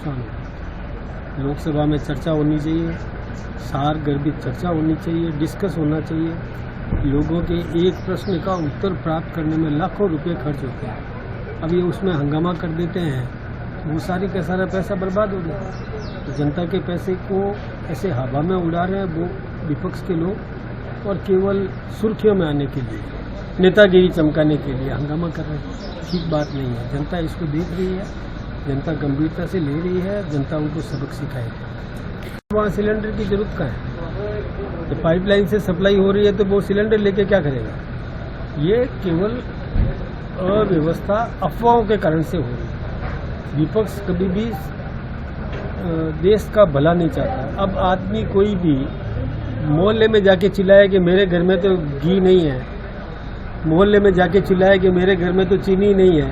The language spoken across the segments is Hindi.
नुकसान होगा। लोकसभा में चर्चा होनी चाहिए, सार गर्भित चर्चा होनी चाहिए, डिस्कस होना चाहिए। लोगों के एक प्रश्न का उत्तर प्राप्त करने में लाखों रुपए खर्च होते हैं। अब ये उसमें हंगामा कर देते हैं, वो सारी का सारा पैसा बर्बाद हो गया। तो जनता के पैसे को ऐसे हवा में उड़ा रहे हैं वो विपक्ष के लोग, और केवल सुर्खियों में आने के लिए, नेतागिरी चमकाने के लिए हंगामा कर रहे हैं। ठीक बात नहीं है। जनता इसको देख रही है, जनता गंभीरता से ले रही है, जनता उनको सबक सिखाएगी। वहाँ सिलेंडर की जरूरत कहाँ है? तो पाइपलाइन से सप्लाई हो रही है तो वो सिलेंडर लेके क्या करेगा? ये केवल अव्यवस्था, अफवाहों के कारण से हो रही है। विपक्ष कभी भी देश का भला नहीं चाहता। अब आदमी कोई भी मोहल्ले में जाके चिल्लाए कि मेरे घर में तो घी नहीं है, मोहल्ले में जाके चिल्लाए कि मेरे घर में तो चीनी नहीं है,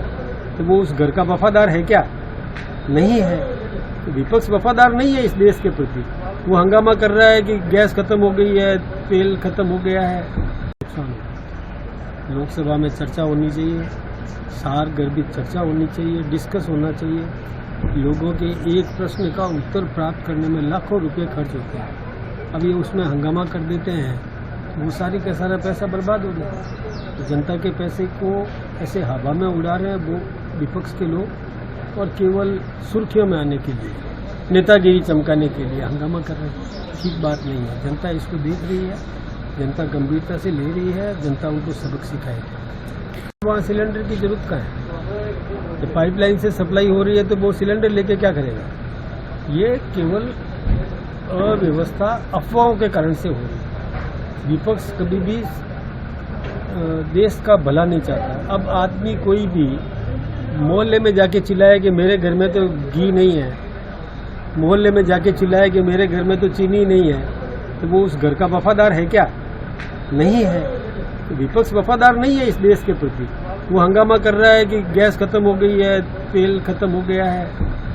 तो वो उस घर का वफादार है क्या? नहीं है। तो विपक्ष वफादार नहीं है इस देश के प्रति। वो हंगामा कर रहा है कि गैस खत्म हो गई है, तेल खत्म हो गया है। नुकसान होगा। लोकसभा में चर्चा होनी चाहिए, सार गर्भित चर्चा होनी चाहिए, डिस्कस होना चाहिए। लोगों के एक प्रश्न का उत्तर प्राप्त करने में लाखों रुपए खर्च होते हैं। अब ये उसमें हंगामा कर देते हैं, वो सारी का सारा पैसा बर्बाद हो गया। तो जनता के पैसे को ऐसे हवा में उड़ा रहे हैं वो विपक्ष के लोग, और केवल सुर्खियों में आने के लिए, नेतागिरी चमकाने के लिए हंगामा कर रहे हैं। ठीक बात नहीं है। जनता इसको देख रही है, जनता गंभीरता से ले रही है, जनता उनको सबक सिखाएगी। वहाँ सिलेंडर की जरूरत कहाँ है? तो पाइपलाइन से सप्लाई हो रही है तो वो सिलेंडर लेके क्या करेगा? ये केवल अव्यवस्था, अफवाहों के कारण से हो रही है। विपक्ष कभी भी देश का भला नहीं चाहता। अब आदमी कोई भी मोहल्ले में जाके चिल्लाए कि मेरे घर में तो घी नहीं है, मोहल्ले में जाके चिल्लाए कि मेरे घर में तो चीनी नहीं है, तो वो उस घर का वफादार है क्या? नहीं है। तो विपक्ष वफादार नहीं है इस देश के प्रति। वो हंगामा कर रहा है कि गैस खत्म हो गई है, तेल खत्म हो गया है।